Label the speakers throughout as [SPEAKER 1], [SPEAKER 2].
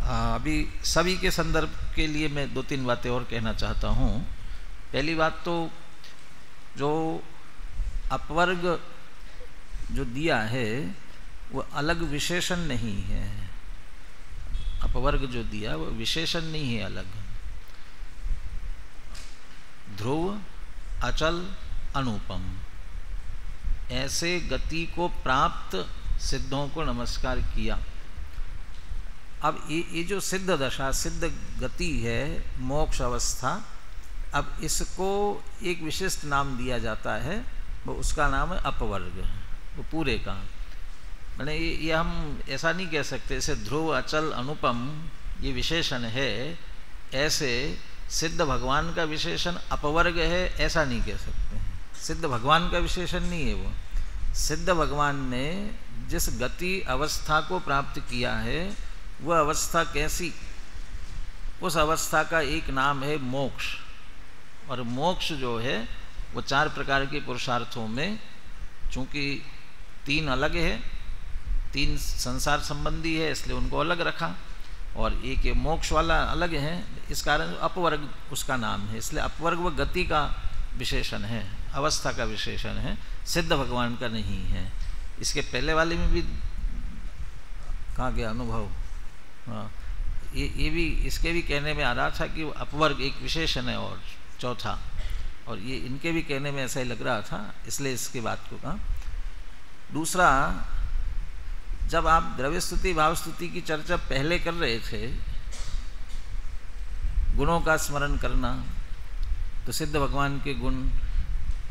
[SPEAKER 1] अभी सभी के संदर्भ के लिए मैं दो तीन बातें और कहना चाहता हूँ। पहली बात तो जो अपवर्ग जो दिया है वो अलग विशेषण नहीं है। अपवर्ग जो दिया वो विशेषण नहीं है अलग। ध्रुव, अचल, अनुपम, ऐसे गति को प्राप्त सिद्धों को नमस्कार किया। अब ये जो सिद्ध दशा, सिद्ध गति है, मोक्ष अवस्था, अब इसको एक विशिष्ट नाम दिया जाता है, वो उसका नाम है अपवर्ग। वो पूरे का मैंने ये हम ऐसा नहीं कह सकते जैसे ध्रुव, अचल, अनुपम ये विशेषण है, ऐसे सिद्ध भगवान का विशेषण अपवर्ग है, ऐसा नहीं कह सकते हैं। सिद्ध भगवान का विशेषण नहीं है वो। सिद्ध भगवान ने जिस गति अवस्था को प्राप्त किया है वह अवस्था कैसी, उस अवस्था का एक नाम है मोक्ष। और मोक्ष जो है वो चार प्रकार के पुरुषार्थों में, चूँकि तीन अलग है, तीन संसार संबंधी है इसलिए उनको अलग रखा, और एक ये मोक्ष वाला अलग है, इस कारण अपवर्ग उसका नाम है। इसलिए अपवर्ग वो गति का विशेषण है, अवस्था का विशेषण है, सिद्ध भगवान का नहीं है। इसके पहले वाले में भी कहा गया अनुभव, हाँ, ये भी इसके भी कहने में आ रहा था कि अपवर्ग एक विशेषण है और चौथा, और ये इनके भी कहने में ऐसा ही लग रहा था, इसलिए इसकी बात को कहा। दूसरा, जब आप द्रव्य स्तुति भाव स्तुति की चर्चा पहले कर रहे थे, गुणों का स्मरण करना, तो सिद्ध भगवान के गुण,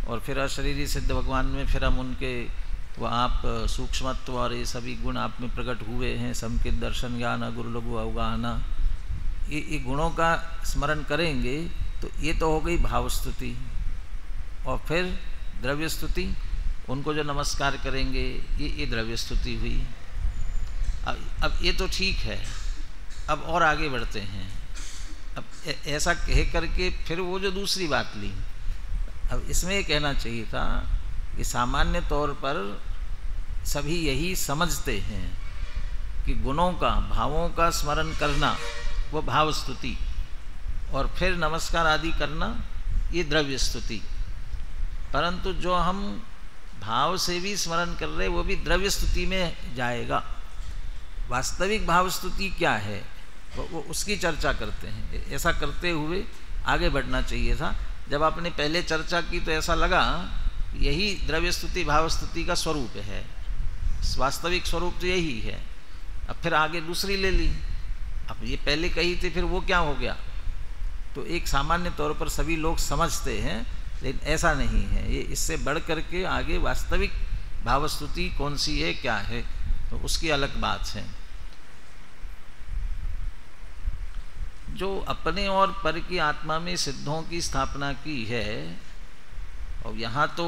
[SPEAKER 1] और फिर अशरीरी सिद्ध भगवान में फिर हम उनके वह आप सूक्ष्मत्व और ये सभी गुण आप में प्रकट हुए हैं, समकित दर्शन ज्ञान गुरु लघु अवगाहना, ये गुणों का स्मरण करेंगे तो ये तो हो गई भाव स्तुति। और फिर द्रव्य स्तुति, उनको जो नमस्कार करेंगे ये द्रव्य स्तुति हुई। अब ये तो ठीक है, अब और आगे बढ़ते हैं। अब ऐसा कह करके फिर वो जो दूसरी बात ली, अब इसमें ये कहना चाहिए था कि सामान्य तौर पर सभी यही समझते हैं कि गुणों का, भावों का स्मरण करना वो भाव स्तुति, और फिर नमस्कार आदि करना ये द्रव्य स्तुति। परंतु जो हम भाव से भी स्मरण कर रहे वो भी द्रव्य स्तुति में जाएगा। वास्तविक भाव स्तुति क्या है वो उसकी चर्चा करते हैं। ऐसा करते हुए आगे बढ़ना चाहिए था। जब आपने पहले चर्चा की तो ऐसा लगा यही द्रव्य स्तुति भाव स्तुति का स्वरूप है, वास्तविक स्वरूप तो यही है। अब फिर आगे दूसरी ले ली, अब ये पहले कही थी फिर वो क्या हो गया। तो एक सामान्य तौर पर सभी लोग समझते हैं, लेकिन ऐसा नहीं है। ये इससे बढ़ करके आगे वास्तविक भाव स्तुति कौन सी है, क्या है, तो उसकी अलग बात है। जो अपने और पर की आत्मा में सिद्धों की स्थापना की है, और यहाँ तो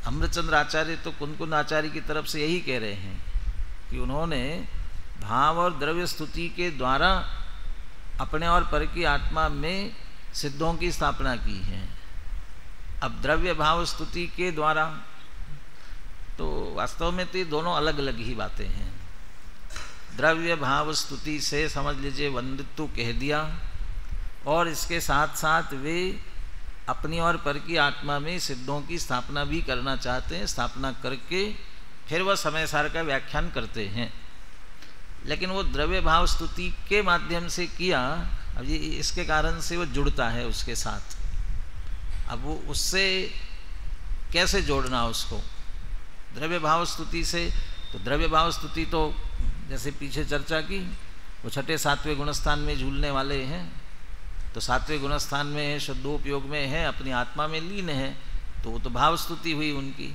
[SPEAKER 1] अमृतचंद्र आचार्य तो कुंदकुंद आचार्य की तरफ से यही कह रहे हैं कि उन्होंने भाव और द्रव्य स्तुति के द्वारा अपने और पर की आत्मा में सिद्धों की स्थापना की है। अब द्रव्य भाव स्तुति के द्वारा, तो वास्तव में तो ये दोनों अलग अलग ही बातें हैं। द्रव्य भाव स्तुति से समझ लीजिए वंदित्व कह दिया, और इसके साथ साथ वे अपनी और पर की आत्मा में सिद्धों की स्थापना भी करना चाहते हैं। स्थापना करके फिर वह समय सार का व्याख्यान करते हैं, लेकिन वो द्रव्य भाव स्तुति के माध्यम से किया। अब ये इसके कारण से वो जुड़ता है उसके साथ। अब वो उससे कैसे जोड़ना उसको द्रव्य भाव स्तुति से, तो द्रव्य भाव स्तुति तो जैसे पीछे चर्चा की वो छठे सातवें गुणस्थान में झूलने वाले हैं, तो सातवें गुणस्थान में है, शुद्धोपयोग में है, अपनी आत्मा में लीन है, तो वो तो भाव स्तुति हुई उनकी।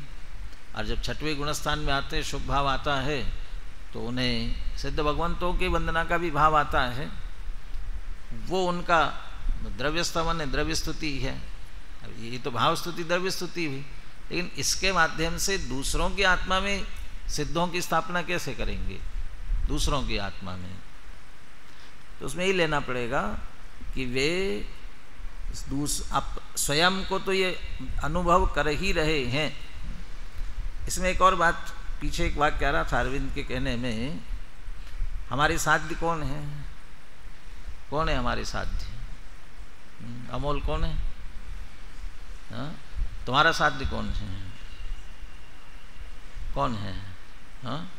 [SPEAKER 1] और जब छठवें गुणस्थान में आते हैं, शुभ भाव आता है, तो उन्हें सिद्ध भगवंतों की वंदना का भी भाव आता है, वो उनका द्रव्य स्तवन है, द्रव्य स्तुति है। ये तो भाव स्तुति द्रव्य स्तुति हुई, लेकिन इसके माध्यम से दूसरों की आत्मा में सिद्धों की स्थापना कैसे करेंगे दूसरों की आत्मा में। तो उसमें ही लेना पड़ेगा कि वे आप स्वयं को तो ये अनुभव कर ही रहे हैं। इसमें एक और बात, पीछे एक वाक्य आ रहा था अरविंद के कहने में, हमारे साध्य कौन है? कौन है हमारे साध्य? अमोल कौन है? हाँ? तुम्हारा साध्य कौन है? कौन है? हाँ?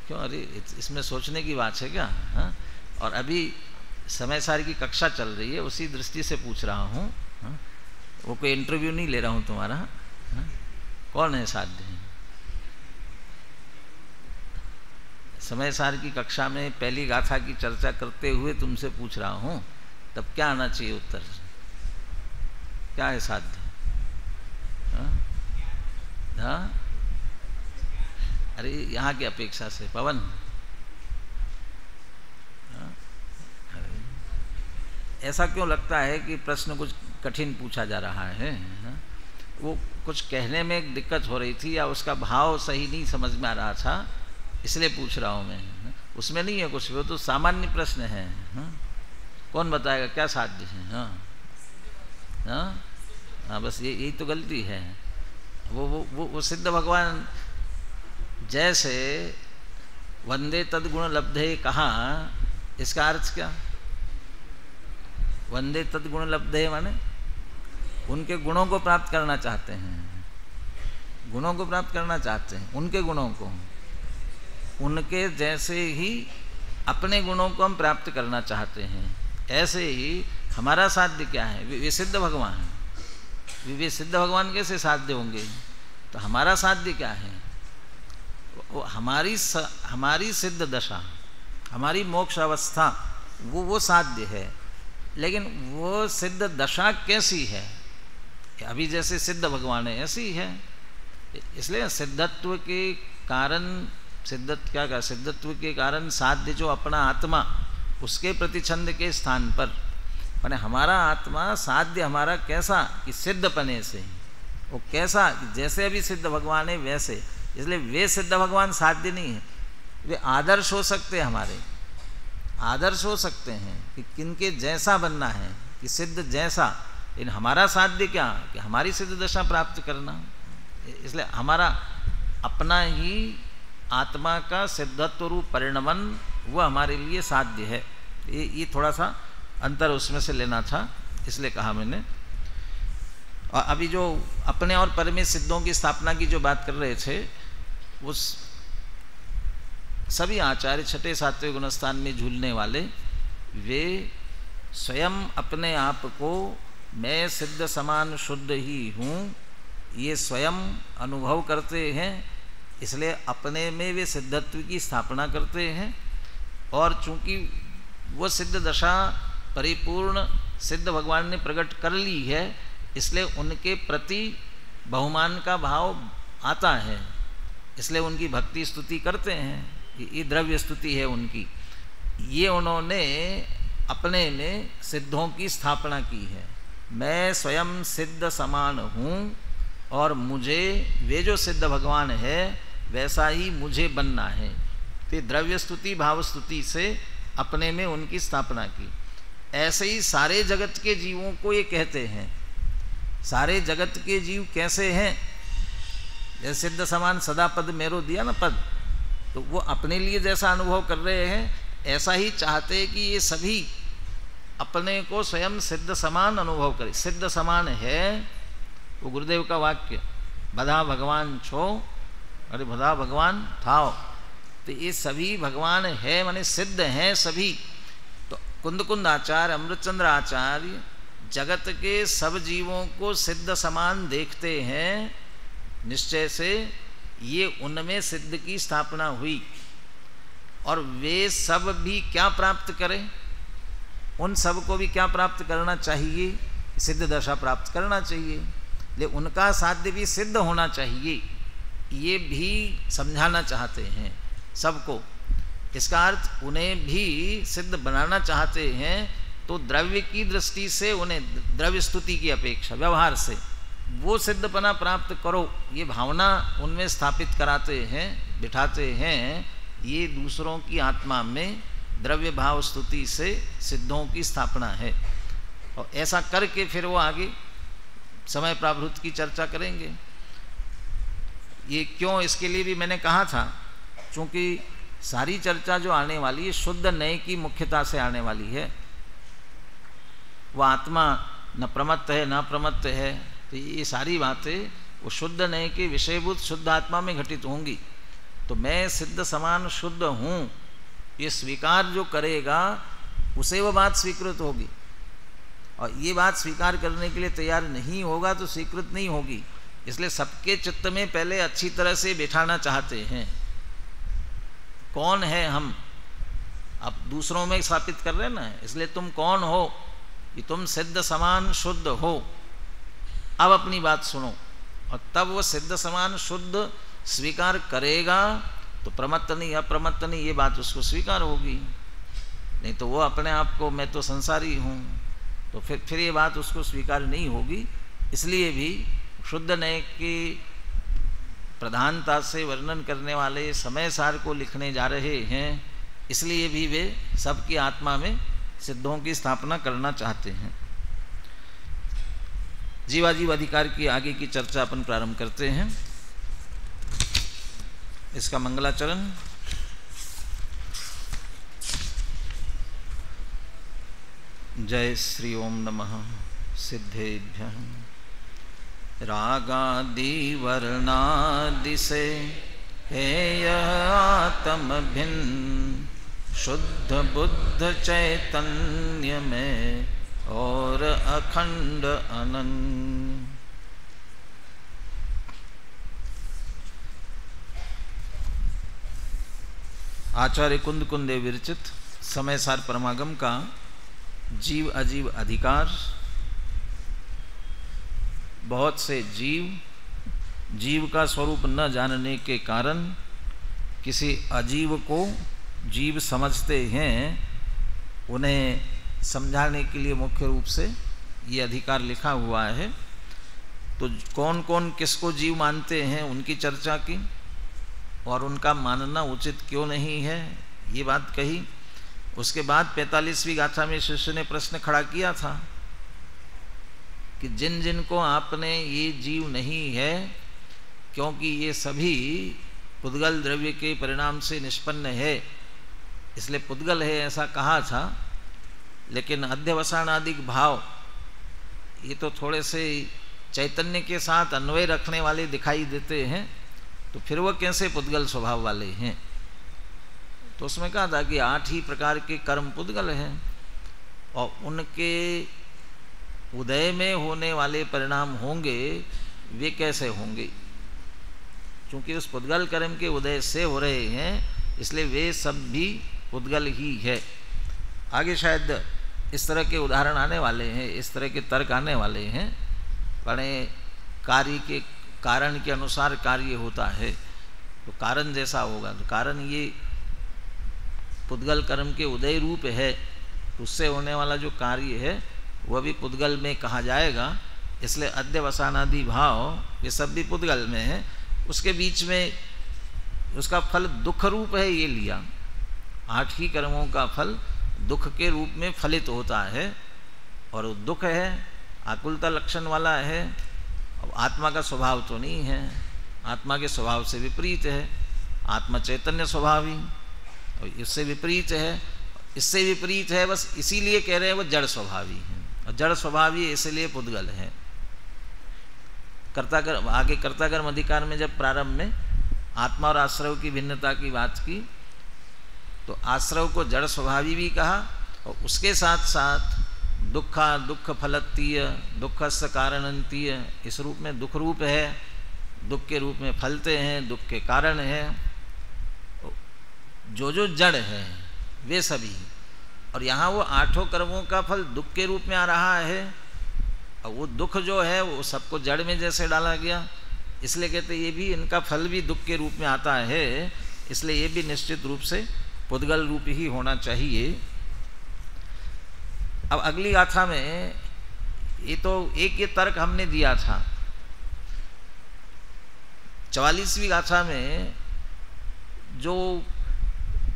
[SPEAKER 1] क्यों? अरे इसमें सोचने की बात है क्या? हाँ? और अभी समय सारी की कक्षा चल रही है, उसी दृष्टि से पूछ रहा हूँ। हाँ? वो कोई इंटरव्यू नहीं ले रहा हूँ तुम्हारा। हाँ? कौन है साध्य? समय सार की कक्षा में पहली गाथा की चर्चा करते हुए तुमसे पूछ रहा हूँ, तब क्या आना चाहिए उत्तर? क्या है साध्य? हाँ? हाँ? अरे यहाँ की अपेक्षा से पवन, हाँ? ऐसा क्यों लगता है कि प्रश्न कुछ कठिन पूछा जा रहा है? हाँ? वो कुछ कहने में एक दिक्कत हो रही थी, या उसका भाव सही नहीं समझ में आ रहा था, इसलिए पूछ रहा हूँ मैं। उसमें नहीं है कुछ, वो तो सामान्य प्रश्न है। हाँ? कौन बताएगा क्या साध्य है? हाँ? हाँ? हाँ, बस यही तो गलती है। वो सिद्ध भगवान जैसे वंदे तद्गुण लब्धे कहा, इसका अर्थ क्या? वंदे तद्गुण लब्धे माने उनके गुणों को प्राप्त करना चाहते हैं, गुणों को प्राप्त करना चाहते हैं, उनके गुणों को, उनके जैसे ही अपने गुणों को हम प्राप्त करना चाहते हैं। ऐसे ही हमारा साध्य क्या है? वे सिद्ध भगवान। वे सिद्ध भगवान कैसे साध्य होंगे? तो हमारा साध्य क्या है? वो हमारी सिद्ध दशा, हमारी मोक्ष अवस्था, वो साध्य है। लेकिन वो सिद्ध दशा कैसी है? अभी जैसे सिद्ध भगवान है ऐसी है। इसलिए सिद्धत्व के कारण, सिद्धत्व के कारण साध्य जो अपना आत्मा, उसके प्रतिछंद के स्थान पर माने हमारा आत्मा साध्य हमारा कैसा कि सिद्धपने से, वो कैसा जैसे अभी सिद्ध भगवान है वैसे। इसलिए वे सिद्ध भगवान साध्य नहीं है, वे आदर्श हो सकते हैं, हमारे आदर्श हो सकते हैं कि किनके जैसा बनना है, कि सिद्ध जैसा। इन हमारा साध्य क्या कि हमारी सिद्ध दशा प्राप्त करना। इसलिए हमारा अपना ही आत्मा का सिद्धत्व रूप परिणमन वो हमारे लिए साध्य है। ये थोड़ा सा अंतर उसमें से लेना था, इसलिए कहा मैंने। और अभी जो अपने और पर में सिद्धों की स्थापना की जो बात कर रहे थे, वो सभी आचार्य छठे सातवें गुणस्थान में झूलने वाले, वे स्वयं अपने आप को मैं सिद्ध समान शुद्ध ही हूँ ये स्वयं अनुभव करते हैं। इसलिए अपने में वे सिद्धत्व की स्थापना करते हैं। और चूंकि वो सिद्ध दशा परिपूर्ण सिद्ध भगवान ने प्रकट कर ली है, इसलिए उनके प्रति बहुमान का भाव आता है, इसलिए उनकी भक्ति स्तुति करते हैं। ये द्रव्य स्तुति है उनकी। ये उन्होंने अपने में सिद्धों की स्थापना की है। मैं स्वयं सिद्ध समान हूँ और मुझे वे जो सिद्ध भगवान है वैसा ही मुझे बनना है। तो द्रव्य स्तुति भाव स्तुति से अपने में उनकी स्थापना की। ऐसे ही सारे जगत के जीवों को ये कहते हैं। सारे जगत के जीव कैसे हैं? जैसे सिद्ध समान सदा पद मेरो दिया ना पद, तो वो अपने लिए जैसा अनुभव कर रहे हैं, ऐसा ही चाहते हैं कि ये सभी अपने को स्वयं सिद्ध समान अनुभव करें। सिद्ध समान है वो गुरुदेव का वाक्य, बधा भगवान छो, अरे बधा भगवान थाओ। तो ये सभी भगवान है माने सिद्ध हैं सभी। तो कुंद आचार्य, अमृतचंद्र आचार्य जगत के सब जीवों को सिद्ध समान देखते हैं निश्चय से। ये उनमें सिद्ध की स्थापना हुई। और वे सब भी क्या प्राप्त करें? उन सब को भी क्या प्राप्त करना चाहिए? सिद्ध दशा प्राप्त करना चाहिए। लेकिन उनका साध्य भी सिद्ध होना चाहिए, ये भी समझाना चाहते हैं सबको। इसका अर्थ उन्हें भी सिद्ध बनाना चाहते हैं। तो द्रव्य की दृष्टि से उन्हें, द्रव्य स्तुति की अपेक्षा व्यवहार से वो सिद्धपना प्राप्त करो, ये भावना उनमें स्थापित कराते हैं, बिठाते हैं। ये दूसरों की आत्मा में द्रव्य भाव स्तुति से सिद्धों की स्थापना है। और ऐसा करके फिर वो आगे समय प्रावृत्त की चर्चा करेंगे। ये क्यों, इसके लिए भी मैंने कहा था चूँकि सारी चर्चा जो आने वाली है शुद्ध नए की मुख्यता से आने वाली है। वह आत्मा न प्रमत्त है न प्रमत्त है, तो ये सारी बातें वो शुद्ध नए के विषयभूत शुद्ध आत्मा में घटित होंगी। तो मैं सिद्ध समान शुद्ध हूँ, ये स्वीकार जो करेगा उसे वह बात स्वीकृत होगी, और ये बात स्वीकार करने के लिए तैयार नहीं होगा तो स्वीकृत नहीं होगी। इसलिए सबके चित्त में पहले अच्छी तरह से बिठाना चाहते हैं कौन है हम। अब दूसरों में स्थापित कर रहे हैं ना, इसलिए तुम कौन हो कि तुम सिद्ध समान शुद्ध हो। अब अपनी बात सुनो, और तब वो सिद्ध समान शुद्ध स्वीकार करेगा तो प्रमत्त नहीं अप्रमत्त नहीं ये बात उसको स्वीकार होगी। नहीं तो वो अपने आप को मैं तो संसारी हूँ, तो फिर ये बात उसको स्वीकार नहीं होगी। इसलिए भी शुद्ध नए की प्रधानता से वर्णन करने वाले समय सार को लिखने जा रहे हैं, इसलिए भी वे सबकी आत्मा में सिद्धों की स्थापना करना चाहते हैं। जीवाजीव अधिकार की आगे की चर्चा अपन प्रारंभ करते हैं। इसका मंगलाचरण। जय श्री ओम नमः सिद्धेभ्यः। रागादि वर्णादि से हेय आत्म भिन्न, शुद्ध बुद्ध चैतन्य में और अखंड अनंत। आचार्य कुंद कुंदे विरचित समय सार परमागम का जीव अजीव अधिकार। बहुत से जीव का स्वरूप न जानने के कारण किसी अजीव को जीव समझते हैं, उन्हें समझाने के लिए मुख्य रूप से ये अधिकार लिखा हुआ है। तो कौन कौन किसको जीव मानते हैं उनकी चर्चा की, और उनका मानना उचित क्यों नहीं है ये बात कही। उसके बाद 45वीं गाथा में शिष्य ने प्रश्न खड़ा किया था कि जिन जिन को आपने ये जीव नहीं है, क्योंकि ये सभी पुद्गल द्रव्य के परिणाम से निष्पन्न है, इसलिए पुद्गल है ऐसा कहा था। लेकिन अध्यवसानादिक भाव ये तो थोड़े से चैतन्य के साथ अन्वय रखने वाले दिखाई देते हैं, तो फिर वह कैसे पुद्गल स्वभाव वाले हैं। तो उसमें कहा था कि 8 ही प्रकार के कर्म पुद्गल हैं, और उनके उदय में होने वाले परिणाम होंगे वे कैसे होंगे, क्योंकि उस पुद्गल कर्म के उदय से हो रहे हैं, इसलिए वे सब भी पुद्गल ही है। आगे शायद इस तरह के उदाहरण आने वाले हैं, इस तरह के तर्क आने वाले हैं। पढ़े कार्य के कारण के अनुसार कार्य होता है, तो कारण जैसा होगा, तो कारण ये पुद्गल कर्म के उदय रूप है, उससे होने वाला जो कार्य है वह भी पुद्गल में कहा जाएगा। इसलिए अध्यवसानादि भाव ये सब भी पुद्गल में है। उसके बीच में उसका फल दुख रूप है ये लिया। 8 ही कर्मों का फल दुख के रूप में फलित होता है, और वो दुख है आकुलता लक्षण वाला है। अब आत्मा का स्वभाव तो नहीं है, आत्मा के स्वभाव से विपरीत है। आत्मा चैतन्य स्वभावी, और इससे विपरीत है, इससे विपरीत है, बस इसीलिए कह रहे हैं वो जड़ स्वभावी है। और जड़ स्वभावी इसलिए पुद्गल है। कर्ताकर्म आगे कर्ताकर्म अधिकार में जब प्रारंभ में आत्मा और आश्रव की भिन्नता की बात की, तो आश्रव को जड़ स्वभावी भी कहा, और उसके साथ साथ दुखा दुख फलतीय दुखस्य कारणंतीय, इस रूप में दुख रूप है, दुख के रूप में फलते हैं, दुख के कारण है। जो जो जड़ है वे सभी, और यहाँ वो 8 कर्मों का फल दुख के रूप में आ रहा है, और वो दुख जो है वो सबको जड़ में जैसे डाला गया, इसलिए कहते ये भी इनका फल भी दुख के रूप में आता है, इसलिए ये भी निश्चित रूप से पुद्गल रूप ही होना चाहिए। अब अगली गाथा में ये तो एक ये तर्क हमने दिया था। 44वीं गाथा में जो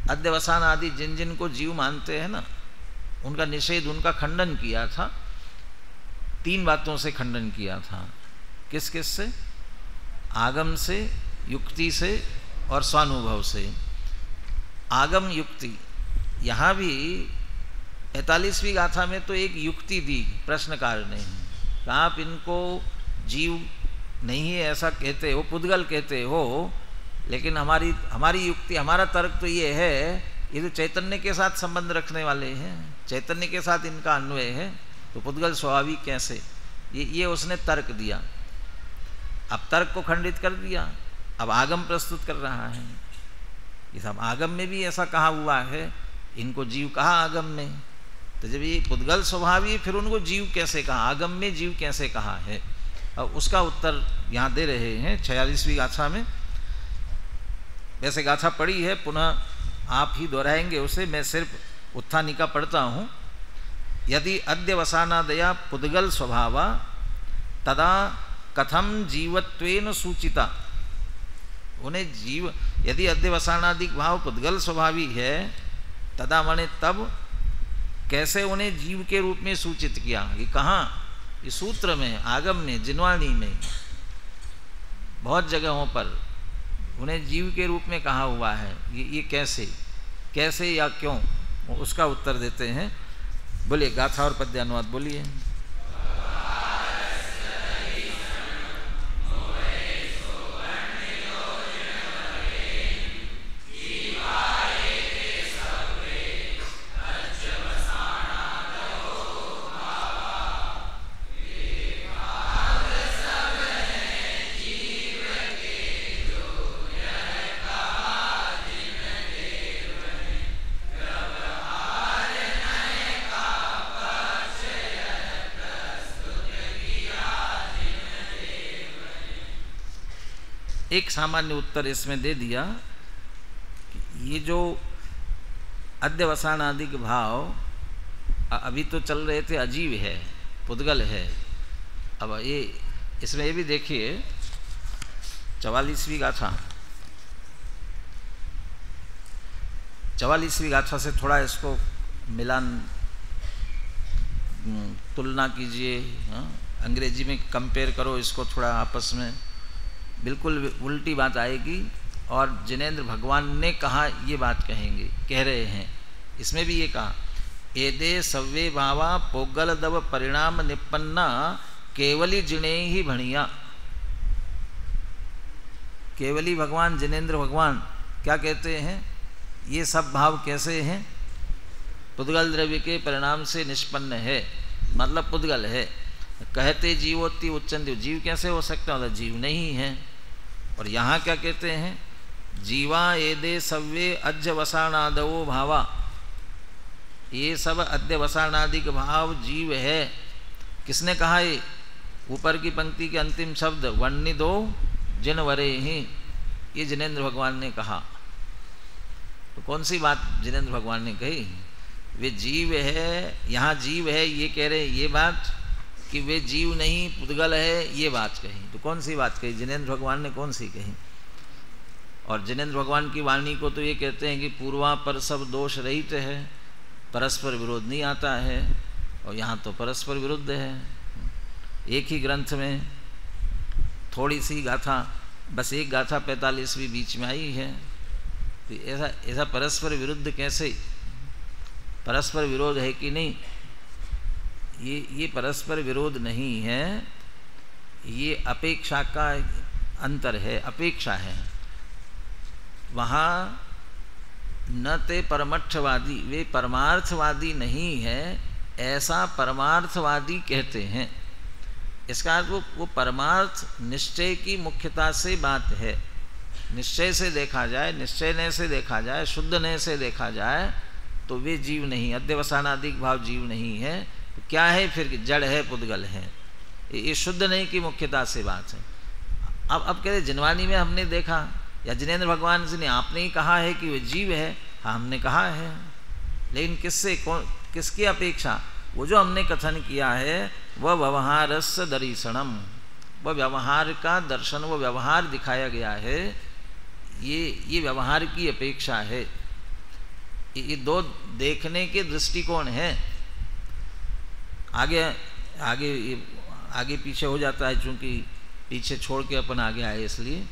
[SPEAKER 1] अध्यवसान आदि जिन जिन को जीव मानते हैं ना, उनका निषेध, उनका खंडन किया था। 3 बातों से खंडन किया था। किस किस से? आगम से, युक्ति से और स्वानुभव से। आगम युक्ति, यहाँ भी 45वीं गाथा में तो एक युक्ति दी प्रश्नकार ने, कहा आप इनको जीव नहीं है ऐसा कहते हो, पुद्गल कहते हो, लेकिन हमारी युक्ति, हमारा तर्क तो ये है, ये तो चैतन्य के साथ संबंध रखने वाले हैं, चैतन्य के साथ इनका अन्वय है, तो पुद्गल स्वाभाविक कैसे? ये उसने तर्क दिया। अब तर्क को खंडित कर दिया, अब आगम प्रस्तुत कर रहा है। ये सब आगम में भी ऐसा कहा हुआ है, इनको जीव कहा आगम में, तो जब ये पुद्गल स्वभावी फिर उनको जीव कैसे कहा, आगम में जीव कैसे कहा है? अब उसका उत्तर यहाँ दे रहे हैं 46वीं गाथा में। वैसे गाथा पढ़ी है, पुनः आप ही दोहराएंगे उसे, मैं सिर्फ उत्थानिका पढ़ता हूँ। यदि अद्यवसानादया पुद्गल स्वभावा तदा कथम जीवत्वेन सूचिता। उन्हें जीव, यदि अद्यवसानादिक भाव पुद्गल स्वभावी है, तदा माने तब कैसे उन्हें जीव के रूप में सूचित किया? ये कहाँ? इस सूत्र में, आगम में, जिनवाणी में, बहुत जगहों पर उन्हें जीव के रूप में कहा हुआ है। ये कैसे या क्यों, उसका उत्तर देते हैं। बोलिए, गाथा और पद्य अनुवाद बोलिए। एक सामान्य उत्तर इसमें दे दिया कि ये जो अध्यवसानादि के भाव अभी तो चल रहे थे, अजीव है, पुद्गल है। अब ये इसमें ये भी देखिए 44वीं गाथा, 44वीं गाथा से थोड़ा इसको मिलान, तुलना कीजिए, अंग्रेजी में कंपेयर करो इसको थोड़ा आपस में, बिल्कुल उल्टी बात आएगी। और जिनेंद्र भगवान ने कहा ये बात कह रहे हैं, इसमें भी ये कहा, एदे सव्वे भावा पोगल दव परिणाम निपन्ना केवली जिणे ही भणिया। केवली भगवान, जिनेंद्र भगवान क्या कहते हैं? ये सब भाव कैसे हैं? पुद्गल द्रव्य के परिणाम से निष्पन्न है, मतलब पुद्गल है। कहते जीवोत्ति उच्चन्ति, जीव कैसे हो सकता है? जीव नहीं है। और यहाँ क्या कहते हैं? जीवा एदे सव्ये अध्यवसानादवो भावा, ये सब अध्यवसानादिक भाव जीव है। किसने कहा? ये ऊपर की पंक्ति के अंतिम शब्द वर्णिदो जिनवरे ही, ये जिनेंद्र भगवान ने कहा। तो कौन सी बात जिनेंद्र भगवान ने कही? वे जीव है, यहाँ जीव है ये कह रहे, ये बात, कि वे जीव नहीं पुद्गल है, ये बात कही। तो कौन सी बात कही जिनेंद्र भगवान ने? कौन सी कही? और जिनेंद्र भगवान की वाणी को तो ये कहते हैं कि पूर्वा पर सब दोष रहित है, परस्पर विरोध नहीं आता है। और यहाँ तो परस्पर विरुद्ध है। एक ही ग्रंथ में थोड़ी सी गाथा, बस एक गाथा 45वीं बीच में आई है, तो ऐसा परस्पर विरुद्ध कैसे? परस्पर विरोध है कि नहीं? ये परस्पर विरोध नहीं है, ये अपेक्षा का अंतर है, अपेक्षा है। वहाँ न ते परमर्थवादी, वे परमार्थवादी नहीं है, ऐसा परमार्थवादी कहते हैं। इसका अर्थ वो परमार्थ निश्चय की मुख्यता से बात है। निश्चय से देखा जाए, निश्चयने से देखा जाए, शुद्धने से देखा जाए, तो वे जीव नहीं, अध्यवसानादिक भाव जीव नहीं है। तो क्या है फिर? जड़ है, पुद्गल है। ये शुद्ध नहीं की मुख्यता से बात है। अब कहते जिनवानी में हमने देखा, या जिनेंद्र भगवान जी ने, आपने ही कहा है कि वह जीव है। हाँ, हमने कहा है, लेकिन किससे, किसकी अपेक्षा? वो जो हमने कथन किया है वह व्यवहारस्य दर्शनम, वह व्यवहार का दर्शन, वो व्यवहार दिखाया गया है। ये व्यवहार की अपेक्षा है। ये दो देखने के दृष्टिकोण हैं। आगे पीछे हो जाता है, चूंकि पीछे छोड़ के अपन आगे आए, इसलिए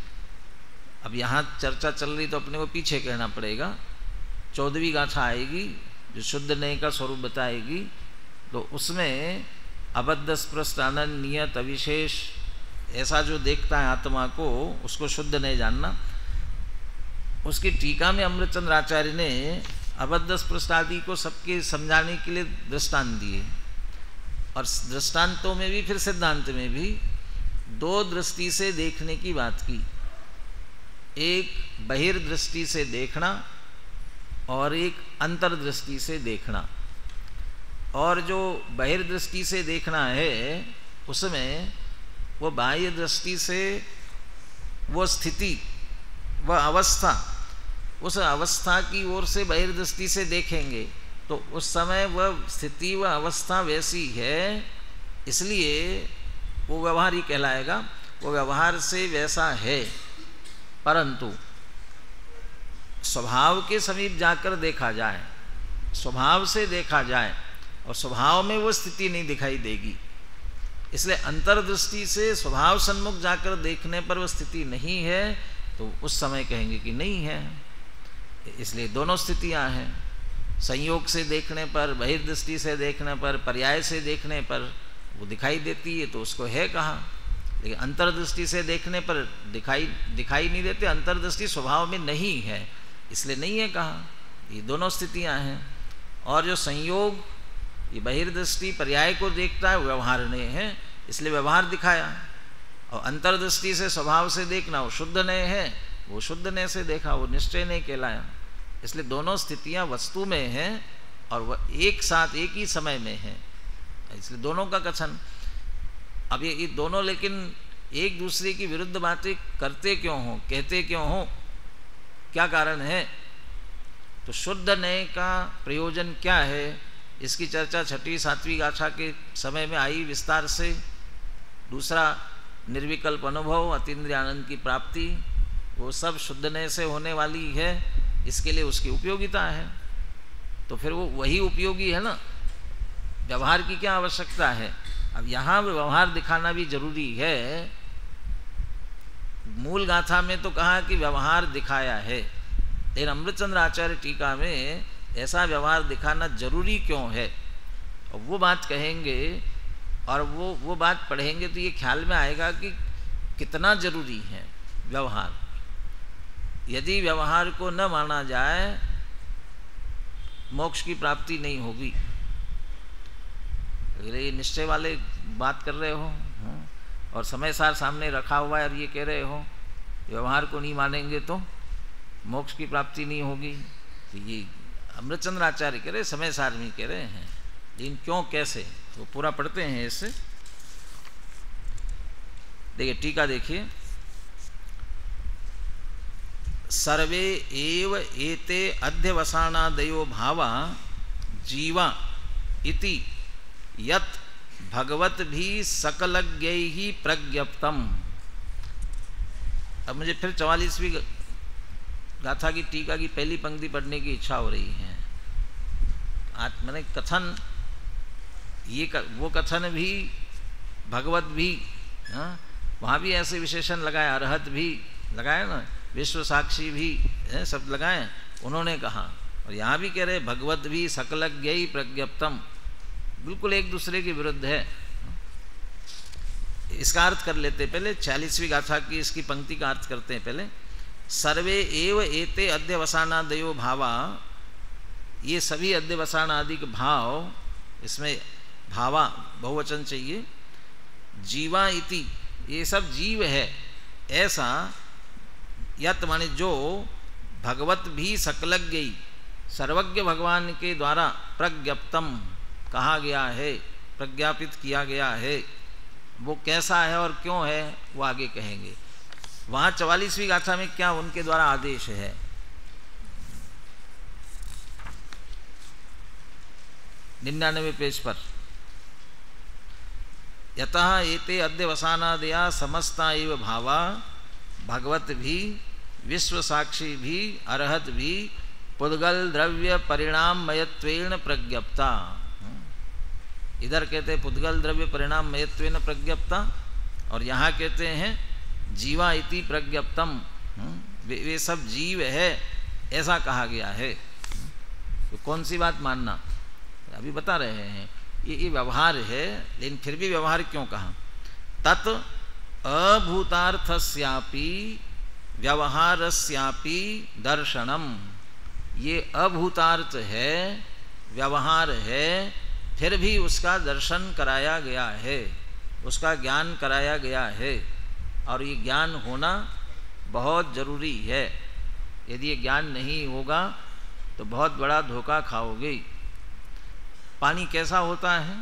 [SPEAKER 1] अब यहाँ चर्चा चल रही तो अपने को पीछे कहना पड़ेगा। 14वीं गाथा आएगी जो शुद्ध नय का स्वरूप बताएगी, तो उसमें अबद्ध स्पृष्ट आनंद नियत अविशेष ऐसा जो देखता है आत्मा को, उसको शुद्ध नय जानना। उसकी टीका में अमृतचंद्र आचार्य ने अबद्ध स्पृष्ट आदि को सबके समझाने के लिए दृष्टांत दिए, और दृष्टांतों में भी फिर सिद्धांत में भी दो दृष्टि से देखने की बात की। एक बहिर्दृष्टि से देखना और एक अंतर्दृष्टि से देखना। और जो बहिर्दृष्टि से देखना है उसमें वो बाह्य दृष्टि से वो स्थिति, वह अवस्था, उस अवस्था की ओर से बहिर्दृष्टि से देखेंगे तो उस समय वह स्थिति, वह अवस्था वैसी है, इसलिए वो व्यवहार ही कहलाएगा। वो व्यवहार से वैसा है, परंतु स्वभाव के समीप जाकर देखा जाए, स्वभाव से देखा जाए, और स्वभाव में वो स्थिति नहीं दिखाई देगी। इसलिए अंतर्दृष्टि से स्वभाव सन्मुख जाकर देखने पर वो स्थिति नहीं है, तो उस समय कहेंगे कि नहीं है। इसलिए दोनों स्थितियां हैं। संयोग से देखने पर, बहिर्दृष्टि से देखने पर, पर्याय से देखने पर वो दिखाई देती है, तो उसको है कहा। लेकिन अंतर्दृष्टि से देखने पर दिखाई नहीं देते, अंतर्दृष्टि स्वभाव में नहीं है, इसलिए नहीं है कहा। ये दोनों स्थितियां हैं। और जो संयोग, ये बहिर्दृष्टि पर्याय को देखता है, व्यवहार नहीं है, इसलिए व्यवहार दिखाया। और अंतर्दृष्टि से स्वभाव से देखना, वो शुद्ध नय है, वो शुद्ध नय से देखा, वो निश्चय नहीं कहलाया। इसलिए दोनों स्थितियां वस्तु में हैं और वह एक साथ एक ही समय में है, इसलिए दोनों का कथन। अब ये दोनों लेकिन एक दूसरे की विरुद्ध बातें करते क्यों हो, कहते क्यों हो, क्या कारण है? तो शुद्ध नय का प्रयोजन क्या है, इसकी चर्चा 6वीं 7वीं गाथा के समय में आई विस्तार से। दूसरा निर्विकल्प अनुभव, अतीन्द्रिय आनंद की प्राप्ति, वो सब शुद्ध नय से होने वाली है, इसके लिए उसकी उपयोगिता है। तो फिर वो वही उपयोगी है ना, व्यवहार की क्या आवश्यकता है? अब यहाँ व्यवहार दिखाना भी जरूरी है। मूल गाथा में तो कहा कि व्यवहार दिखाया है, लेकिन अमृतचंद्र आचार्य टीका में ऐसा व्यवहार दिखाना जरूरी क्यों है, और वो बात कहेंगे और वो बात पढ़ेंगे तो ये ख्याल में आएगा कि कितना जरूरी है व्यवहार। यदि व्यवहार को न माना जाए, मोक्ष की प्राप्ति नहीं होगी। ये निश्चय वाले बात कर रहे हो और समय सार सामने रखा हुआ है और ये कह रहे हो व्यवहार को नहीं मानेंगे तो मोक्ष की प्राप्ति नहीं होगी। तो ये अमृतचंद्र आचार्य कह रहे, समय सार में कह रहे हैं, लेकिन क्यों, कैसे, वो पूरा पढ़ते हैं इससे। देखिए टीका देखिए, सर्वे एव एते अध्यवसानादयो भावा जीवा इति यत् भगवत भी सकलज्ञैहि प्रज्ञप्तम। अब मुझे फिर 44वीं गाथा की टीका की पहली पंक्ति पढ़ने की इच्छा हो रही है। आज मैंने कथन, वो कथन भी, भगवत भी, हाँ, वहाँ भी ऐसे विशेषण लगाए, अरहत भी लगाए ना, विश्व साक्षी भी सब लगाए उन्होंने कहा। और यहाँ भी कह रहे भगवत भी सकलज्ञै प्रज्ञप्तम, बिल्कुल एक दूसरे के विरुद्ध है। इसका अर्थ कर लेते पहले, 40वीं गाथा की इसकी पंक्ति का अर्थ करते हैं पहले। सर्वे एव एते अध्यवसानादयो भावा, ये सभी अध्यवसानादिक भाव, इसमें भावा बहुवचन चाहिए। जीवा इति, ये सब जीव है ऐसा, यत माने जो भगवत भी सकलज्ञ, सर्वज्ञ भगवान के द्वारा प्रज्ञप्तम कहा गया है, प्रज्ञापित किया गया है, वो कैसा है और क्यों है वो आगे कहेंगे। वहाँ 44वीं गाथा में क्या उनके द्वारा आदेश है। निन्यानवे पेज पर, यतः एते अध्यवसानादया समस्ता एव भावा भगवत भी विश्व साक्षी भी अरहत भी पुद्गल द्रव्य परिणाममयत्वेन प्रज्ञप्ता। इधर कहते हैं पुद्गल द्रव्य परिणाममयत्वेन प्रज्ञप्ता, और यहाँ कहते हैं जीवा इति प्रज्ञप्तम। वे सब जीव है, ऐसा कहा गया है। तो कौन सी बात मानना, अभी बता रहे हैं। ये व्यवहार है, लेकिन फिर भी व्यवहार क्यों कहा? तत् अभूतार्थस्यापि व्यवहारस्यापि दर्शनम। ये अभूतार्थ है, व्यवहार है, फिर भी उसका दर्शन कराया गया है, उसका ज्ञान कराया गया है। और ये ज्ञान होना बहुत जरूरी है। यदि ये ज्ञान नहीं होगा तो बहुत बड़ा धोखा खाओगे। पानी कैसा होता है?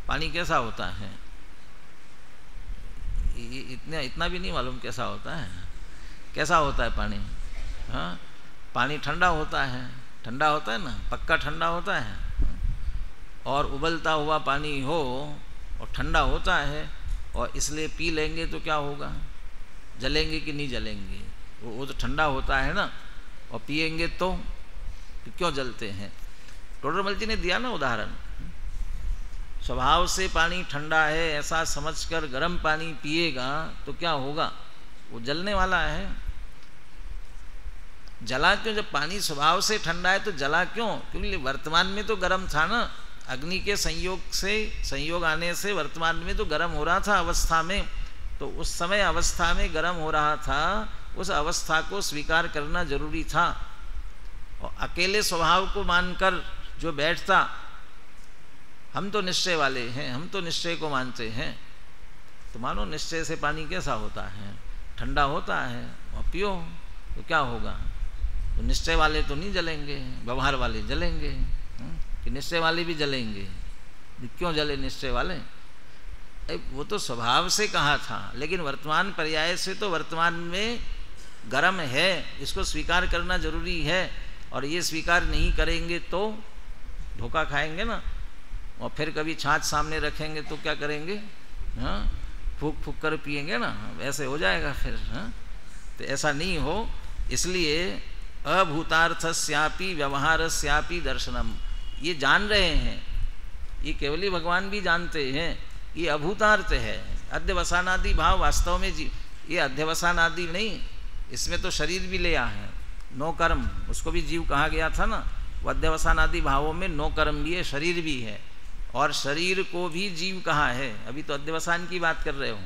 [SPEAKER 1] पानी कैसा होता है? इतना भी नहीं मालूम कैसा होता है। कैसा होता है पानी? हाँ, पानी ठंडा होता है। ठंडा होता है ना, पक्का ठंडा होता है। और उबलता हुआ पानी हो और ठंडा होता है, और इसलिए पी लेंगे तो क्या होगा? जलेंगे कि नहीं जलेंगे? वो तो ठंडा होता है ना, और पिएंगे तो क्यों जलते हैं? टोडरमल जी ने दिया ना उदाहरण। स्वभाव से पानी ठंडा है ऐसा समझकर गर्म पानी पिएगा तो क्या होगा? वो जलने वाला है। जला क्यों? जब पानी स्वभाव से ठंडा है तो जला क्यों? क्योंकि वर्तमान में तो गर्म था ना, अग्नि के संयोग आने से वर्तमान में तो गर्म हो रहा था अवस्था में। तो उस समय अवस्था में गर्म हो रहा था, उस अवस्था को स्वीकार करना जरूरी था। और अकेले स्वभाव को मानकर जो बैठता, हम तो निश्चय वाले हैं, हम तो निश्चय को मानते हैं, तो मानो निश्चय से पानी कैसा होता है? ठंडा होता है। और पियो तो क्या होगा? तो निश्चय वाले तो नहीं जलेंगे, व्यवहार वाले जलेंगे। कि निश्चय वाले भी जलेंगे? क्यों जले निश्चय वाले? वो तो स्वभाव से कहा था, लेकिन वर्तमान पर्याय से तो वर्तमान में गर्म है, इसको स्वीकार करना जरूरी है। और ये स्वीकार नहीं करेंगे तो धोखा खाएंगे ना। और फिर कभी छाछ सामने रखेंगे तो क्या करेंगे? हाँ, फूक फूक कर पिएंगे ना, ऐसे हो जाएगा फिर। हाँ, तो ऐसा नहीं हो, इसलिए अभूतार्थस्यापि व्यवहारस्यापि दर्शनम। ये जान रहे हैं, ये केवली भगवान भी जानते हैं, ये अभूतार्थ है। अध्यवसानादि भाव वास्तव में ये अध्यवसानादि नहीं, इसमें तो शरीर भी लिया है। नो कर्म, उसको भी जीव कहा गया था ना। वो अध्यवसानादि भावों में नो कर्म भी है, शरीर भी है, और शरीर को भी जीव कहा है। अभी तो अध्यवसान की बात कर रहे हो।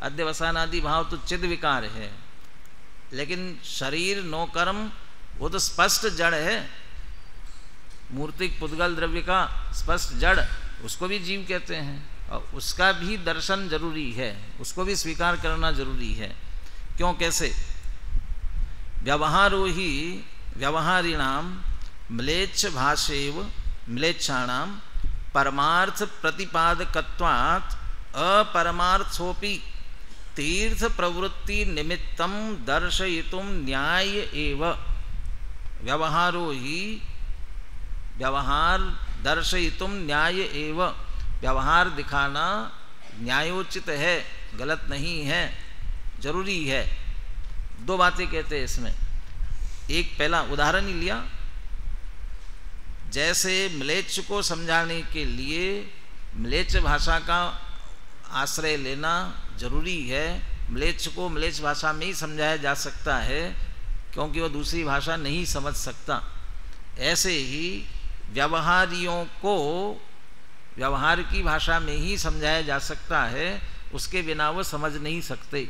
[SPEAKER 1] अध्यवसानादि भाव तो चिद विकार है, लेकिन शरीर नो कर्म वो तो स्पष्ट जड़ है। मूर्तिक पुद्गल द्रव्य का स्पष्ट जड़, उसको भी जीव कहते हैं। और उसका भी दर्शन जरूरी है, उसको भी स्वीकार करना जरूरी है। क्यों, कैसे? व्यवहारो ही व्यवहारिणाम म्लेच्छ भाषेव म्लेच्छाणाम परमार्थ प्रतिपादकत्वात् अपरमार्थोपि तीर्थ प्रवृत्ति निमित्तम दर्शयितुम न्याय एव। व्यवहारो ही व्यवहार दर्शयितुम न्याय एव। व्यवहार दिखाना न्यायोचित है, गलत नहीं है, जरूरी है। दो बातें कहते हैं इसमें। एक पहला उदाहरण ही लिया, जैसे म्लेच्छ को समझाने के लिए म्लेच्छ भाषा का आश्रय लेना जरूरी है। म्लेच्छ को म्लेच्छ भाषा में ही समझाया जा सकता है, क्योंकि वो दूसरी भाषा नहीं समझ सकता। ऐसे ही व्यवहारियों को व्यवहार की भाषा में ही समझाया जा सकता है, उसके बिना वो समझ नहीं सकते।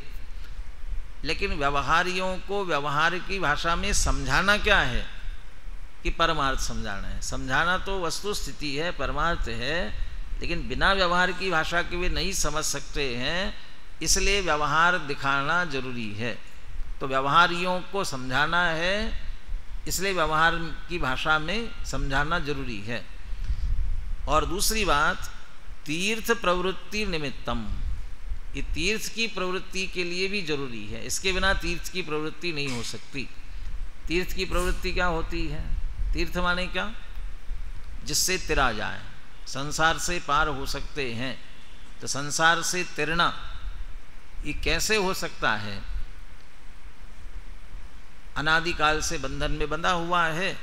[SPEAKER 1] लेकिन व्यवहारियों को व्यवहार की भाषा में समझाना क्या है? कि परमार्थ समझाना है। समझाना तो वस्तु स्थिति है, परमार्थ है, लेकिन बिना व्यवहार की भाषा के वे नहीं समझ सकते हैं, इसलिए व्यवहार दिखाना जरूरी है। तो व्यवहारियों को समझाना है, इसलिए व्यवहार की भाषा में समझाना जरूरी है। और दूसरी बात, तीर्थ प्रवृत्ति निमित्तम, ये तीर्थ की प्रवृत्ति के लिए भी जरूरी है। इसके बिना तीर्थ की प्रवृत्ति नहीं हो सकती। तीर्थ की प्रवृत्ति क्या होती है? तीर्थ माने क्या? जिससे तिरा जाए, संसार से पार हो सकते हैं। तो संसार से तिरना ये कैसे हो सकता है? अनादिकाल से बंधन में बंधा हुआ है,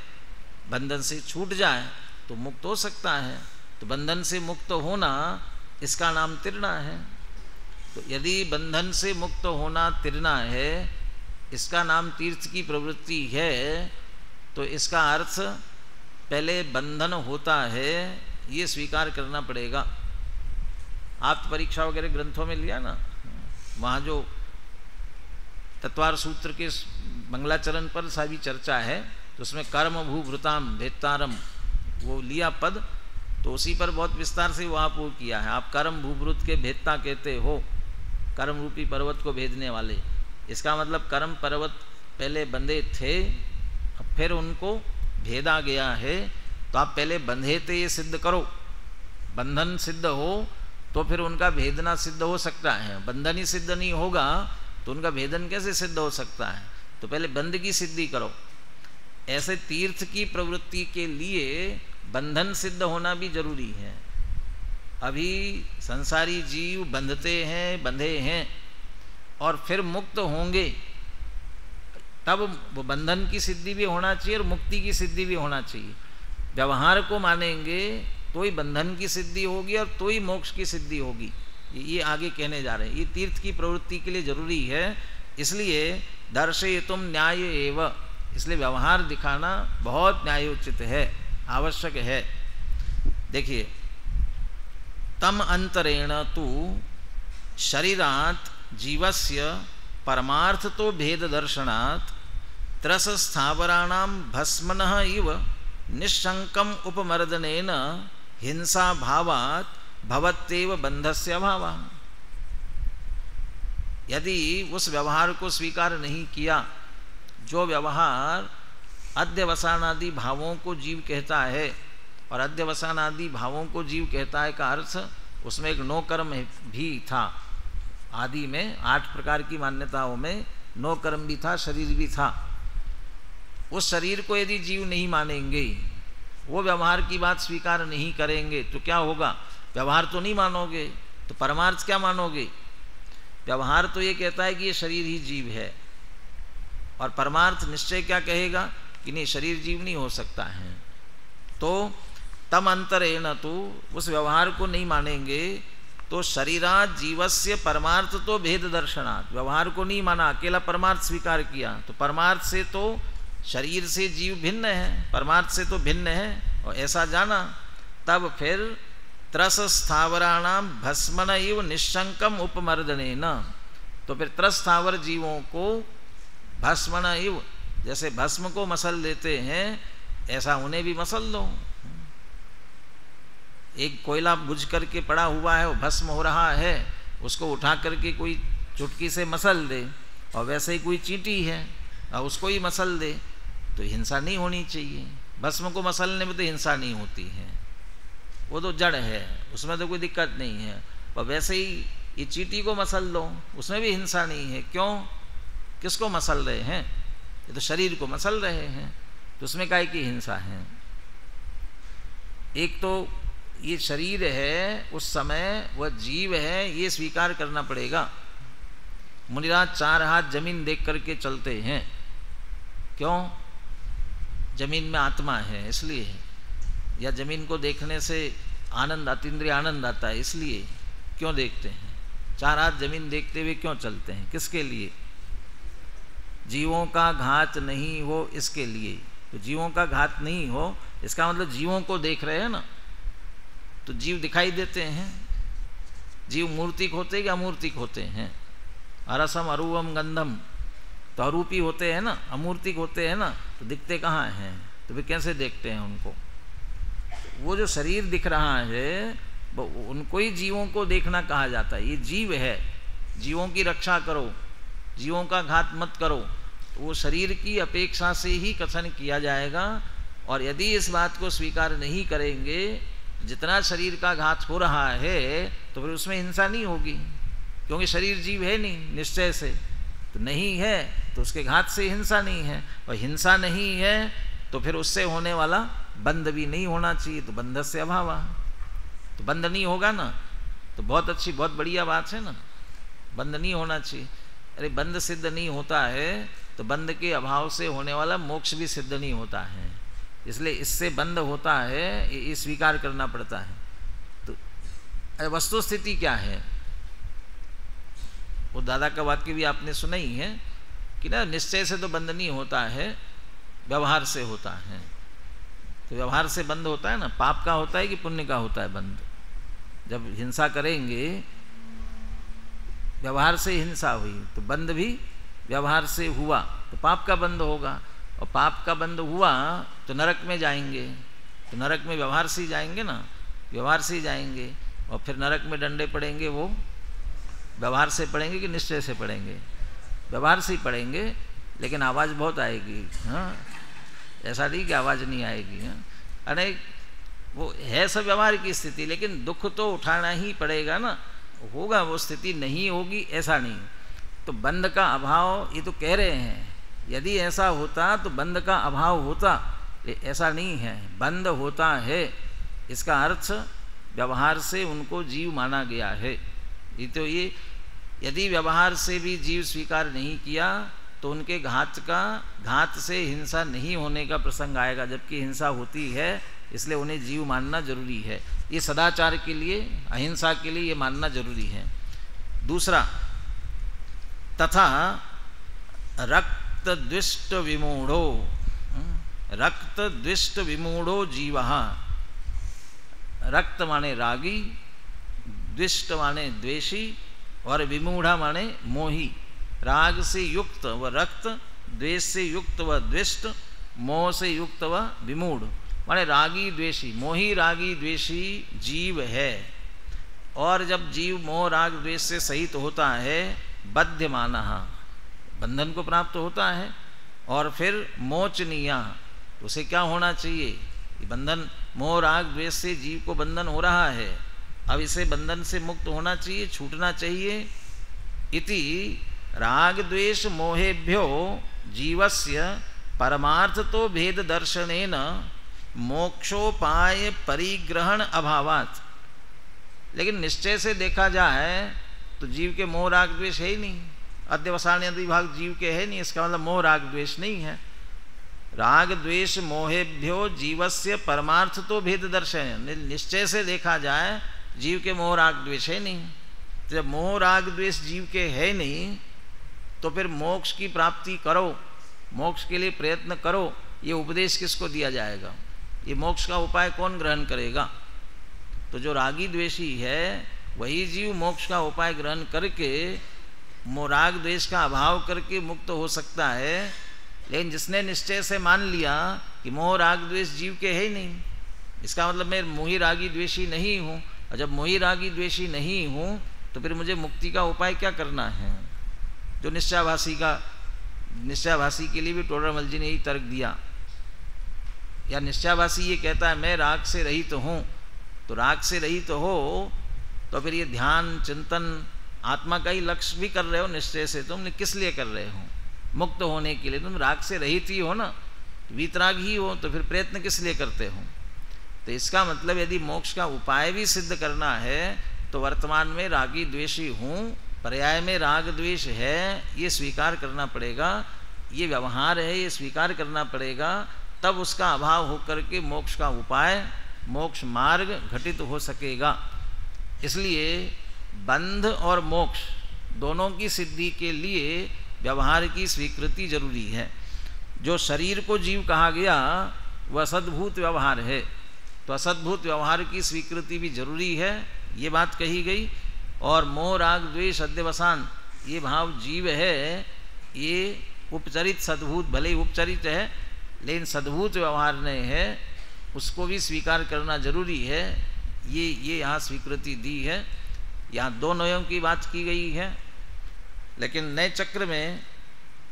[SPEAKER 1] बंधन से छूट जाए तो मुक्त हो सकता है। तो बंधन से मुक्त होना, इसका नाम तिरना है। तो यदि बंधन से मुक्त होना तिरना है, इसका नाम तीर्थ की प्रवृत्ति है, तो इसका अर्थ पहले बंधन होता है, ये स्वीकार करना पड़ेगा। आप परीक्षा वगैरह ग्रंथों में लिया ना, वहाँ जो तत्वार सूत्र के मंगलाचरण पर सारी चर्चा है, तो उसमें कर्म भूभृताम भेत्तारम वो लिया पद, तो उसी पर बहुत विस्तार से वो आप वो किया है। आप कर्म भूभृत के भेदता कहते हो, कर्म रूपी पर्वत को भेदने वाले। इसका मतलब कर्म पर्वत पहले बंधे थे, अब फिर उनको भेदा गया है, तो आप पहले बंधे थे ये सिद्ध करो। बंधन सिद्ध हो तो फिर उनका भेदना सिद्ध हो सकता है। बंधन ही सिद्ध नहीं होगा तो उनका भेदन कैसे सिद्ध हो सकता है? तो पहले बंध की सिद्धि करो। ऐसे तीर्थ की प्रवृत्ति के लिए बंधन सिद्ध होना भी जरूरी है। अभी संसारी जीव बंधते हैं, बंधे हैं, और फिर मुक्त होंगे, तब वो बंधन की सिद्धि भी होना चाहिए और मुक्ति की सिद्धि भी होना चाहिए। व्यवहार को मानेंगे तो ही बंधन की सिद्धि होगी और तो ही मोक्ष की सिद्धि होगी। ये आगे कहने जा रहे हैं। ये तीर्थ की प्रवृत्ति के लिए जरूरी है, इसलिए दर्शयितुम न्याय एव, इसलिए व्यवहार दिखाना बहुत न्यायोचित है, आवश्यक है। देखिए, तम अंतरेण तु शरीरात जीवस्य परमार्थ तो भेद दर्शनात् त्रस स्थावराणाम भस्मनः इव निशंकम उपमर्दनेन हिंसा भावात् भवत्येव बंधस्य अभावः। यदि उस व्यवहार को स्वीकार नहीं किया, जो व्यवहार अध्यवसानादि भावों को जीव कहता है, और अध्यवसानादि भावों को जीव कहता है का अर्थ उसमें एक नो कर्म भी था। आदि में 8 प्रकार की मान्यताओं में नो कर्म भी था, शरीर भी था। उस शरीर को यदि जीव नहीं मानेंगे, वो व्यवहार की बात स्वीकार नहीं करेंगे, तो क्या होगा? व्यवहार तो नहीं मानोगे तो परमार्थ क्या मानोगे? व्यवहार तो ये कहता है कि ये शरीर ही जीव है, और परमार्थ निश्चय क्या कहेगा कि नहीं, शरीर जीव नहीं हो सकता है। तो तम अंतरेण तो उस व्यवहार को नहीं मानेंगे, तो शरीरात जीवस्य परमार्थ तो भेद दर्शनात्, व्यवहार को नहीं माना, अकेला परमार्थ स्वीकार किया, तो परमार्थ से तो शरीर से जीव भिन्न है, परमार्थ से तो भिन्न है, और ऐसा जाना, तब फिर त्रस स्थावराणाम भस्मन इव निशंकम उपमर्दनेन, तो फिर त्रस स्थावर जीवों को भस्मन इव, जैसे भस्म को मसल देते हैं, ऐसा उन्हें भी मसल दो। एक कोयला बुझ करके पड़ा हुआ है, वो भस्म हो रहा है, उसको उठा करके कोई चुटकी से मसल दे, और वैसे ही कोई चींटी है और उसको ही मसल दे, तो हिंसा नहीं होनी चाहिए। भस्म को मसलने में तो हिंसा नहीं होती है, वो तो जड़ है, उसमें तो कोई दिक्कत नहीं है। और वैसे ही ये चींटी को मसल लो, उसमें भी हिंसा नहीं है। क्यों? किसको मसल रहे हैं? ये तो शरीर को मसल रहे हैं, तो उसमें काहे की हिंसा है? एक तो ये शरीर है, उस समय वह जीव है, ये स्वीकार करना पड़ेगा। मुनिराज 4 हाथ जमीन देख करके चलते हैं, क्यों? जमीन में आत्मा है इसलिए, या जमीन को देखने से आनंद, अतीन्द्रिय आनंद आता है इसलिए क्यों देखते हैं? 4 हाथ जमीन देखते हुए क्यों चलते हैं? किसके लिए? जीवों का घात नहीं हो इसके लिए। तो जीवों का घात नहीं हो, इसका मतलब जीवों को देख रहे हैं ना, तो जीव दिखाई देते हैं। जीव मूर्तिक होते कि अमूर्तिक होते हैं? अरसम अरूपम गंधम, तो अरूपी होते हैं ना, अमूर्तिक होते हैं ना, तो दिखते कहाँ हैं? तो फिर कैसे देखते हैं उनको? वो जो शरीर दिख रहा है, वो उनको ही जीवों को देखना कहा जाता है। ये जीव है, जीवों की रक्षा करो, जीवों का घात मत करो, तो वो शरीर की अपेक्षा से ही कथन किया जाएगा। और यदि इस बात को स्वीकार नहीं करेंगे, जितना शरीर का घात हो रहा है, तो फिर उसमें हिंसा नहीं होगी, क्योंकि शरीर जीव है नहीं निश्चय से, तो नहीं है तो उसके घात से हिंसा नहीं है, और हिंसा नहीं है तो फिर उससे होने वाला बंध भी नहीं होना चाहिए, तो बंध से अभाव, तो बंध नहीं होगा ना, तो बहुत अच्छी, बहुत बढ़िया बात है ना, बंध नहीं होना चाहिए। अरे बंध सिद्ध नहीं होता है तो बंध के अभाव से होने वाला मोक्ष भी सिद्ध नहीं होता है, इसलिए इससे बंध होता है, ये स्वीकार करना पड़ता है। तो वस्तु स्थिति क्या है? वो दादा का वाक्य भी आपने सुना ही है कि ना निश्चय से तो बंद नहीं होता है, व्यवहार से होता है। तो व्यवहार से बंद होता है ना, पाप का होता है कि पुण्य का होता है बंद? जब हिंसा करेंगे, व्यवहार से हिंसा हुई तो बंद भी व्यवहार से हुआ, तो पाप का बंद होगा। और पाप का बंद हुआ तो नरक में जाएंगे, तो नरक में व्यवहार से ही जाएंगे ना, व्यवहार से ही जाएंगे। और फिर नरक में डंडे पड़ेंगे, वो व्यवहार से पड़ेंगे कि निश्चय से पड़ेंगे? व्यवहार से ही पड़ेंगे, लेकिन आवाज़ बहुत आएगी। हाँ, ऐसा नहीं कि आवाज़ नहीं आएगी। हाँ, अरे वो है सब व्यवहार की स्थिति, लेकिन दुख तो उठाना ही पड़ेगा ना, होगा, वो स्थिति नहीं होगी ऐसा नहीं। तो बंध का अभाव ये तो कह रहे हैं, यदि ऐसा होता तो बंध का अभाव होता, ऐसा नहीं है, बंध होता है। इसका अर्थ व्यवहार से उनको जीव माना गया है। ये तो ये यदि व्यवहार से भी जीव स्वीकार नहीं किया तो उनके घात से हिंसा नहीं होने का प्रसंग आएगा, जबकि हिंसा होती है, इसलिए उन्हें जीव मानना जरूरी है। ये सदाचार के लिए, अहिंसा के लिए ये मानना जरूरी है। दूसरा, तथा रक्त द्विष्ट विमूढ़ो, रक्त द्विष्ट विमूढ़ो जीवः। रक्त माने रागी, द्विष्ट माने द्वेषी, और विमूढ़ा माने मोही। राग से युक्त व रक्त, द्वेष से युक्त व द्विष्ट, मोह से युक्त व विमूढ़ माने रागी द्वेषी। मोही रागी द्वेषी जीव है, और जब जीव मोह राग द्वेष से सहित होता है, बध्यमानः, बंधन को प्राप्त होता है। और फिर मोचनीया, तो उसे क्या होना चाहिए? ये बंधन, मोह राग द्वेष से जीव को बंधन हो रहा है, अब इसे बंधन से मुक्त होना चाहिए, छूटना चाहिए। इति राग द्वेष मोहेभ्यो जीवस्य परमार्थ तो भेद दर्शनेन मोक्षोपाय परिग्रहण अभावात्। लेकिन निश्चय से देखा जाए तो जीव के मोह राग द्वेष है ही नहीं, अध्यवसानी विभाग जीव के है नहीं, इसका मतलब मोह राग द्वेष नहीं है। राग द्वेष मोहेभ्यो जीवस्य परमार्थ तो भेद दर्शन, निश्चय से देखा जाए जीव के मोह राग द्वेष है नहीं। तो जब मोह राग द्वेष जीव के है नहीं, तो फिर मोक्ष की प्राप्ति करो, मोक्ष के लिए प्रयत्न करो, ये उपदेश किसको दिया जाएगा? ये मोक्ष का उपाय कौन ग्रहण करेगा? तो जो रागी द्वेषी है वही जीव मोक्ष का उपाय ग्रहण करके मोह राग द्वेष का अभाव करके मुक्त हो सकता है। लेकिन जिसने निश्चय से मान लिया कि मोह राग द्वेष जीव के है ही नहीं, इसका मतलब मैं मोही रागी द्वेषी नहीं हूँ, और जब मोही रागी द्वेषी नहीं हूँ तो फिर मुझे मुक्ति का उपाय क्या करना है? जो निश्चयाभासी के लिए भी टोडरमल जी ने यही तर्क दिया। या निश्चयाभासी ये कहता है मैं राग से रहित हूँ, तो राग से रहित हो तो फिर ये ध्यान चिंतन आत्मा का ही लक्ष्य भी कर रहे हो निश्चय से, तुमने किस लिए कर रहे हो? मुक्त होने के लिए। तुम राग से रहित ही हो ना, वीतराग ही हो, तो फिर प्रयत्न किस लिए करते हो? तो इसका मतलब यदि मोक्ष का उपाय भी सिद्ध करना है तो वर्तमान में रागी द्वेषी हूँ, पर्याय में राग द्वेष है, ये स्वीकार करना पड़ेगा, ये व्यवहार है, ये स्वीकार करना पड़ेगा, तब उसका अभाव होकर के मोक्ष का उपाय, मोक्ष मार्ग घटित हो सकेगा। इसलिए बंध और मोक्ष दोनों की सिद्धि के लिए व्यवहार की स्वीकृति जरूरी है। जो शरीर को जीव कहा गया वह असद्भूत व्यवहार है, तो असद्भूत व्यवहार की स्वीकृति भी जरूरी है, ये बात कही गई। और मोह राग द्वेष अध्यवसान ये भाव जीव है, ये उपचरित सद्भूत, भले ही उपचरित है लेकिन सद्भूत व्यवहार नहीं है, उसको भी स्वीकार करना जरूरी है। ये यहाँ स्वीकृति दी है। यहाँ दो नयों की बात की गई है, लेकिन नए चक्र में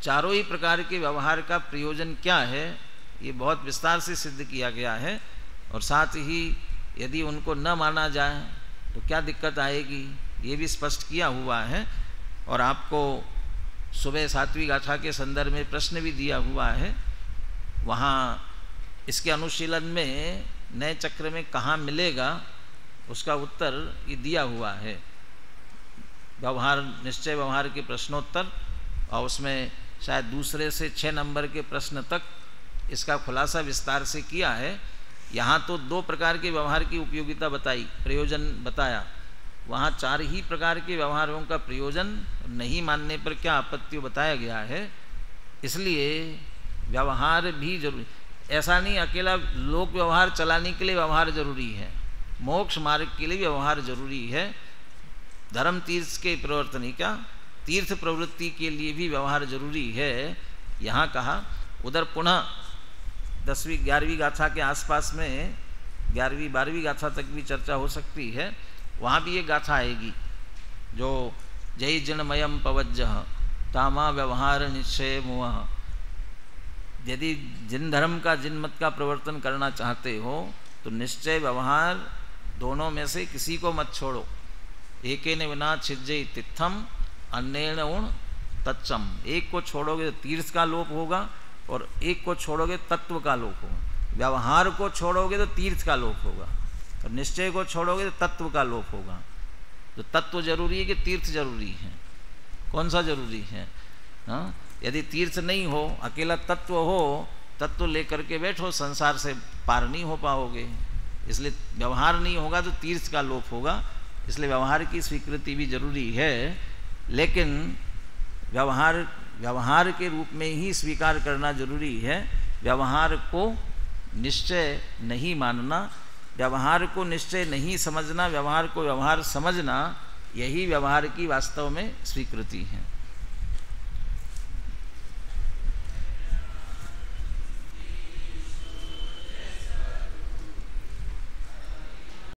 [SPEAKER 1] चारों ही प्रकार के व्यवहार का प्रयोजन क्या है ये बहुत विस्तार से सिद्ध किया गया है। और साथ ही यदि उनको न माना जाए तो क्या दिक्कत आएगी ये भी स्पष्ट किया हुआ है। और आपको सुबह 7वीं गाथा के संदर्भ में प्रश्न भी दिया हुआ है, वहाँ इसके अनुशीलन में नए चक्र में कहाँ मिलेगा उसका उत्तर ये दिया हुआ है। व्यवहार निश्चय व्यवहार के प्रश्नोत्तर, और उसमें शायद दूसरे से 6 नंबर के प्रश्न तक इसका खुलासा विस्तार से किया है। यहाँ तो 2 प्रकार के व्यवहार की उपयोगिता बताई, प्रयोजन बताया, वहाँ 4 ही प्रकार के व्यवहारों का प्रयोजन नहीं मानने पर क्या आपत्ति बताया गया है। इसलिए व्यवहार भी जरूरी। ऐसा नहीं अकेला लोक व्यवहार चलाने के लिए व्यवहार जरूरी है, मोक्ष मार्ग के लिए व्यवहार जरूरी है। धर्म तीर्थ के प्रवर्तन का तीर्थ प्रवृत्ति के लिए भी व्यवहार जरूरी है। यहाँ कहा उधर पुनः 10वीं 11वीं गाथा के आसपास में 11वीं 12वीं गाथा तक भी चर्चा हो सकती है। वहाँ भी ये गाथा आएगी जो जय जिनमयम पवज्जह तामा व्यवहार निश्चय मोह। यदि जिन धर्म का जिन मत का प्रवर्तन करना चाहते हो तो निश्चय व्यवहार दोनों में से किसी को मत छोड़ो। एकेन विना छिज्जय तित्थम अन्येन उण तच्चम। एक को छोड़ोगे तो तीर्थ का लोप होगा और एक को छोड़ोगे तत्व का लोप होगा। व्यवहार को छोड़ोगे तो तीर्थ का लोप होगा और निश्चय को छोड़ोगे तो तत्व का लोप होगा। तो तत्व जरूरी है कि तीर्थ जरूरी है? कौन सा जरूरी है? हाँ, यदि तीर्थ नहीं हो, अकेला तत्व हो, तत्व लेकर के बैठो, संसार से पार नहीं हो पाओगे। इसलिए व्यवहार नहीं होगा तो तीर्थ का लोप होगा। इसलिए व्यवहार की स्वीकृति भी जरूरी है, लेकिन व्यवहार के रूप में ही स्वीकार करना जरूरी है। व्यवहार को निश्चय नहीं मानना, व्यवहार को निश्चय नहीं समझना, व्यवहार को व्यवहार समझना, यही व्यवहार की वास्तव में स्वीकृति है।